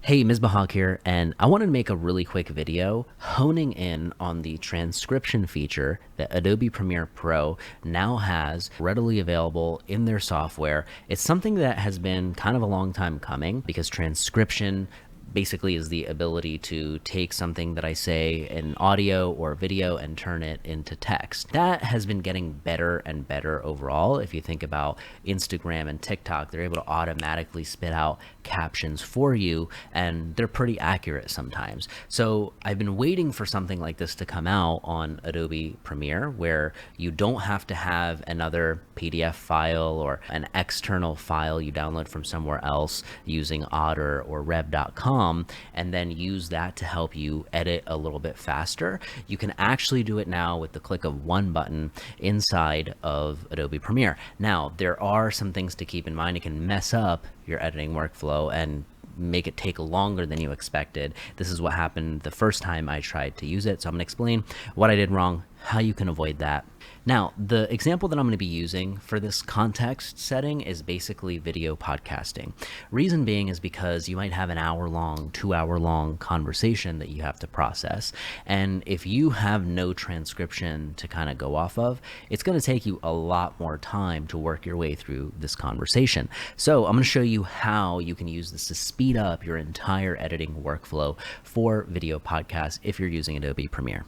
Hey, Ms. Bahag here, and I wanted to make a really quick video honing in on the transcription feature that Adobe Premiere Pro now has readily available in their software. It's something that has been kind of a long time coming because transcription basically is the ability to take something that I say in audio or video and turn it into text. That has been getting better and better overall. If you think about Instagram and TikTok, they're able to automatically spit out captions for you, and they're pretty accurate sometimes. So I've been waiting for something like this to come out on Adobe Premiere, where you don't have to have another PDF file or an external file you download from somewhere else using Otter or Rev.com, and then use that to help you edit a little bit faster. You can actually do it now with the click of one button inside of Adobe Premiere. Now, there are some things to keep in mind. It can mess up your editing workflow and make it take longer than you expected. This is what happened the first time I tried to use it. So I'm gonna explain what I did wrong, how you can avoid that. Now, the example that I'm gonna be using for this context setting is basically video podcasting. Reason being is because you might have an hour-long, 2-hour-long conversation that you have to process. And if you have no transcription to kind of go off of, it's gonna take you a lot more time to work your way through this conversation. So I'm gonna show you how you can use this to speed up your entire editing workflow for video podcasts if you're using Adobe Premiere.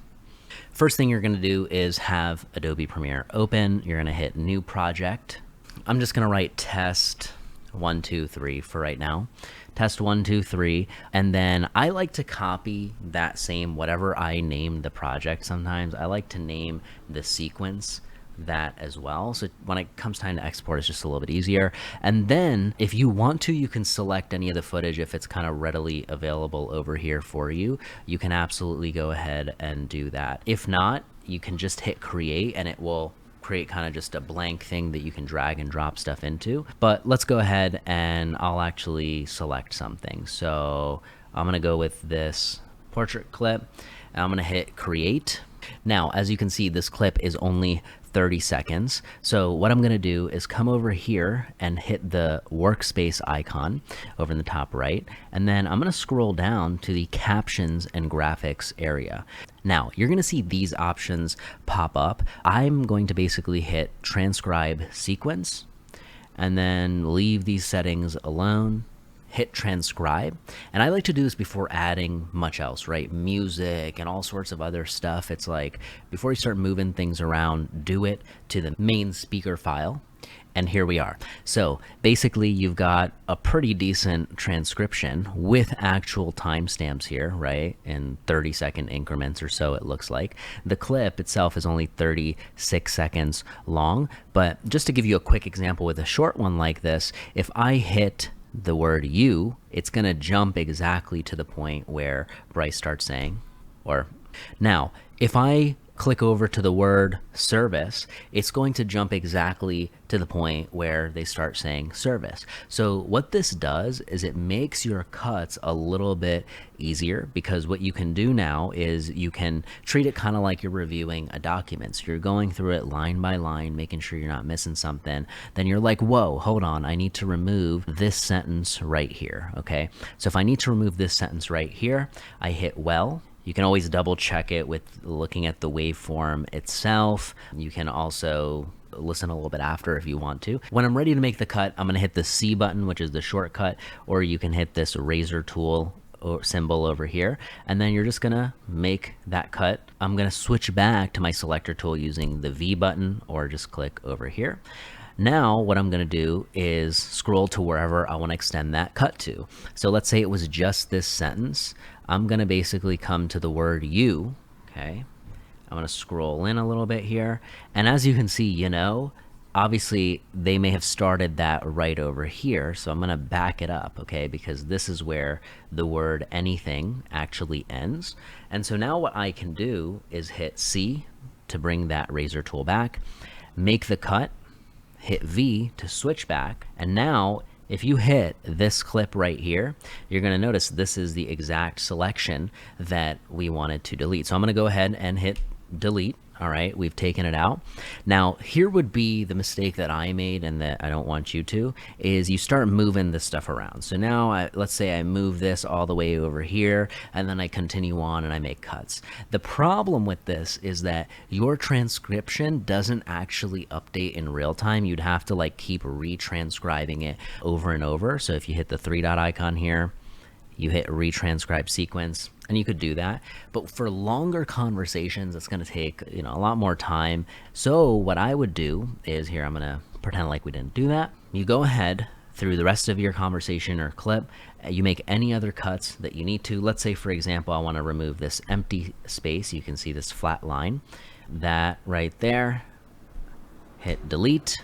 First thing you're going to do is have Adobe Premiere open. You're going to hit new project. I'm just going to write test 1, 2, 3 for right now. Test 1, 2, 3. And then I like to copy that same, whatever I name the project sometimes, I like to name the sequence that as well. So when it comes time to export, it's just a little bit easier. And then if you want to, you can select any of the footage if it's kind of readily available over here for you. You can absolutely go ahead and do that. If not, you can just hit create and it will create kind of just a blank thing that you can drag and drop stuff into. But let's go ahead and I'll actually select something. So I'm going to go with this portrait clip and I'm going to hit create. Now, as you can see, this clip is only 30 seconds. So what I'm going to do is come over here and hit the workspace icon over in the top right. And then I'm going to scroll down to the captions and graphics area. Now, you're going to see these options pop up. I'm going to basically hit transcribe sequence and then leave these settings alone. Hit transcribe. And I like to do this before adding much else, right? Music and all sorts of other stuff. It's like before you start moving things around, do it to the main speaker file. And here we are. So basically you've got a pretty decent transcription with actual timestamps here, right? In 30-second increments or so, it looks like. The clip itself is only 36 seconds long. But just to give you a quick example with a short one like this, if I hit the word you, it's going to jump exactly to the point where Bryce starts saying, or now, if I click over to the word service, it's going to jump exactly to the point where they start saying service. So what this does is it makes your cuts a little bit easier, because what you can do now is you can treat it kind of like you're reviewing a document. So you're going through it line by line, making sure you're not missing something. Then you're like, whoa, hold on, I need to remove this sentence right here. Okay, so if I need to remove this sentence right here, I hit well. You can always double check it with looking at the waveform itself. You can also listen a little bit after if you want to. When I'm ready to make the cut, I'm gonna hit the C button, which is the shortcut, or you can hit this razor tool or symbol over here, and then you're just gonna make that cut. I'm gonna switch back to my selector tool using the V button, or just click over here. Now what I'm going to do is scroll to wherever I want to extend that cut to. So let's say it was just this sentence. I'm going to basically come to the word you. Okay, I'm going to scroll in a little bit here, and as you can see, you know, obviously they may have started that right over here, so I'm going to back it up, okay, because this is where the word anything actually ends. And so now what I can do is hit C to bring that razor tool back, make the cut, hit V to switch back, and now if you hit this clip right here, you're going to notice this is the exact selection that we wanted to delete. So I'm going to go ahead and hit delete. All right, we've taken it out. Now, here would be the mistake that I made and that I don't want you to, is you start moving this stuff around. So now, let's say I move this all the way over here, and then I continue on and I make cuts. The problem with this is that your transcription doesn't actually update in real time. You'd have to like keep retranscribing it over and over. So if you hit the three dot icon here, you hit retranscribe sequence, and you could do that. But for longer conversations, it's going to take, a lot more time. So what I would do is, here, I'm going to pretend like we didn't do that. You go ahead through the rest of your conversation or clip, you make any other cuts that you need to. Let's say, for example, I want to remove this empty space. You can see this flat line. That right there, hit delete.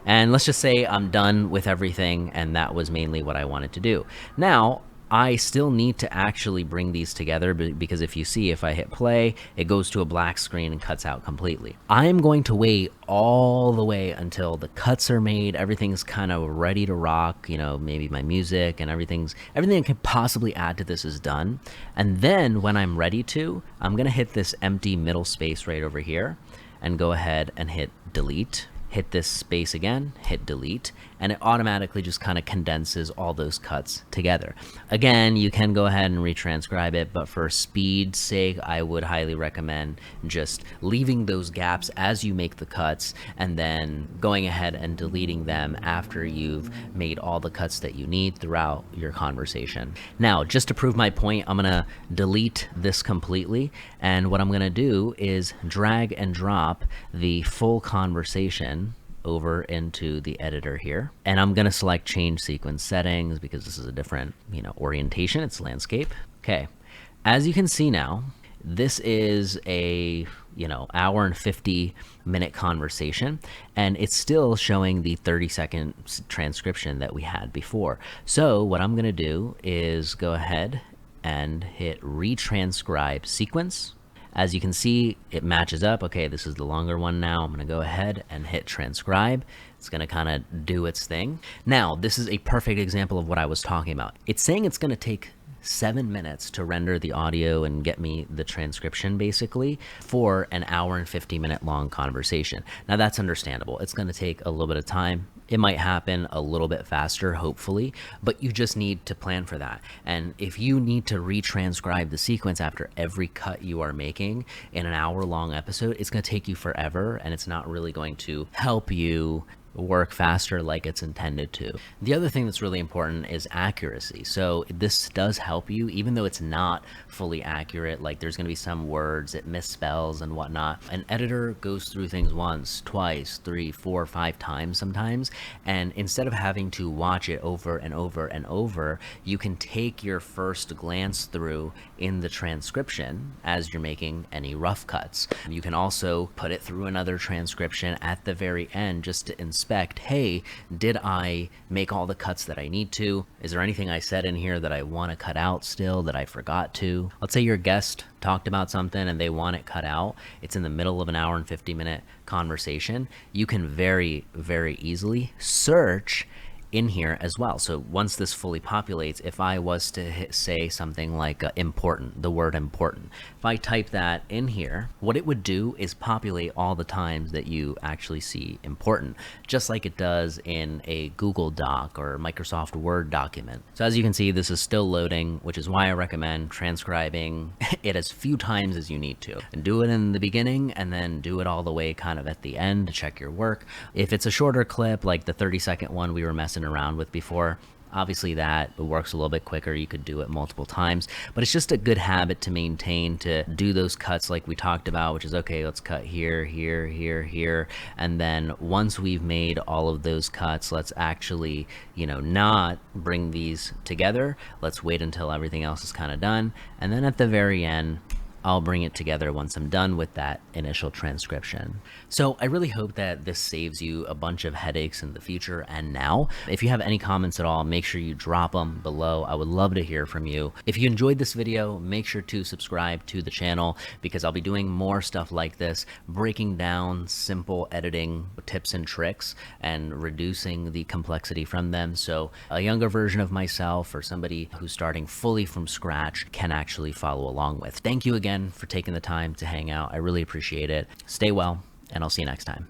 And let's just say I'm done with everything, and that was mainly what I wanted to do. Now, I still need to actually bring these together, because if you see, if I hit play, it goes to a black screen and cuts out completely. I am going to wait all the way until the cuts are made, everything's kind of ready to rock, maybe my music and everything I could possibly add to this is done. And then when I'm ready to, I'm going to hit this empty middle space right over here and go ahead and hit delete. Hit this space again, hit delete, and it automatically just kind of condenses all those cuts together. Again, you can go ahead and retranscribe it, but for speed's sake, I would highly recommend just leaving those gaps as you make the cuts, and then going ahead and deleting them after you've made all the cuts that you need throughout your conversation. Now, just to prove my point, I'm gonna delete this completely, and what I'm gonna do is drag and drop the full conversation over into the editor here, and I'm going to select change sequence settings because this is a different orientation. It's landscape. Okay, as you can see now, this is a hour and 50-minute conversation, and it's still showing the 30-second transcription that we had before. So what I'm going to do is go ahead and hit retranscribe sequence. As you can see, it matches up. Okay, this is the longer one now. I'm going to go ahead and hit transcribe. It's going to kind of do its thing. Now, this is a perfect example of what I was talking about. It's saying it's going to take 7 minutes to render the audio and get me the transcription basically for an hour and 50-minute long conversation. Now, that's understandable. It's going to take a little bit of time. It might happen a little bit faster, hopefully, but you just need to plan for that. And if you need to retranscribe the sequence after every cut you are making in an hour-long episode, it's going to take you forever, and it's not really going to help you work faster like it's intended to. The other thing that's really important is accuracy. So this does help you, even though it's not fully accurate. Like there's going to be some words it misspells and whatnot. An editor goes through things once, twice, 3, 4, 5 times sometimes, and instead of having to watch it over and over and over, you can take your first glance through in the transcription as you're making any rough cuts. You can also put it through another transcription at the very end just to inspect, hey, did I make all the cuts that I need to? Is there anything I said in here that I want to cut out still that I forgot to? Let's say your guest talked about something and they want it cut out. It's in the middle of an hour and 50-minute conversation. You can very, very easily search in here as well. So once this fully populates, if I was to say something like important, the word important, if I type that in here, what it would do is populate all the times that you actually see important, just like it does in a Google Doc or Microsoft Word document. So as you can see, this is still loading, which is why I recommend transcribing it as few times as you need to. And do it in the beginning and then do it all the way kind of at the end to check your work. If it's a shorter clip, like the 30-second one we were messing around with before, obviously that works a little bit quicker. You could do it multiple times, but it's just a good habit to maintain, to do those cuts like we talked about, which is, okay, let's cut here, here, here, here. And then once we've made all of those cuts, let's actually, not bring these together. Let's wait until everything else is kind of done. And then at the very end, I'll bring it together once I'm done with that initial transcription. So I really hope that this saves you a bunch of headaches in the future and now. If you have any comments at all, make sure you drop them below. I would love to hear from you. If you enjoyed this video, make sure to subscribe to the channel because I'll be doing more stuff like this, breaking down simple editing tips and tricks and reducing the complexity from them. So a younger version of myself or somebody who's starting fully from scratch can actually follow along with. Thank you again again for taking the time to hang out. I really appreciate it. Stay well, and I'll see you next time.